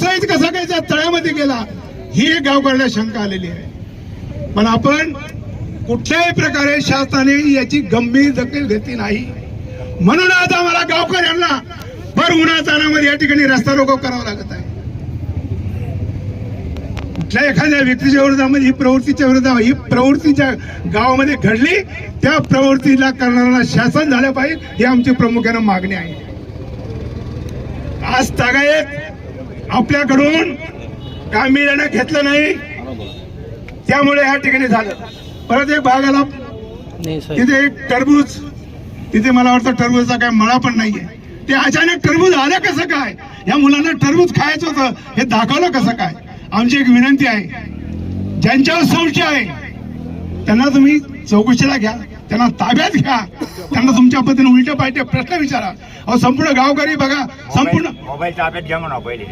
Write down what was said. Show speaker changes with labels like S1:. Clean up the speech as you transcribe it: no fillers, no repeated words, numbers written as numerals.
S1: व्यवसायच कसा काय त्या तळ्यामध्ये गेला ही एक गावकऱ्याला शंका आलेली आहे. पण आपण कुठल्याही प्रकारे शासनाने याची गंभीर दखल घेतली नाही. म्हणून आज आम्हाला गावकऱ्यांना भर उन्हातानामध्ये या ठिकाणी रस्ता रोको करावा लागत आहे. कुठल्या एखाद्या व्यक्तीच्या विरोधामध्ये ही प्रवृत्तीच्या विरोधात ही प्रवृत्तीच्या गावामध्ये घडली त्या प्रवृत्तीला करणारा शासन झालं पाहिजे ही आमची प्रामुख्याने मागणी आहे. आज तागायत आपल्याकडून गांभीर्याने घेतलं नाही त्यामुळे या ठिकाणी झालं. परत एक भाग आला तिथे एक टरबूज, तिथे मला वाटतं टरबूजचा काय मळा पण नाहीये. ते अचानक टरबूज आलं कसं काय, या मुलांना टरबूज खायचं होतं हे दाखवलं कसं काय. आमची एक विनंती आहे, ज्यांच्यावर संशय आहे त्यांना तुम्ही चौकशीला घ्या, त्यांना ताब्यात घ्या, त्यांना तुमच्या पद्धतीने उलटे पालटे प्रश्न विचारा. अहो संपूर्ण गावकरी बघा, संपूर्ण
S2: मोबाईल ताब्यात घ्या म्हणा पहिले.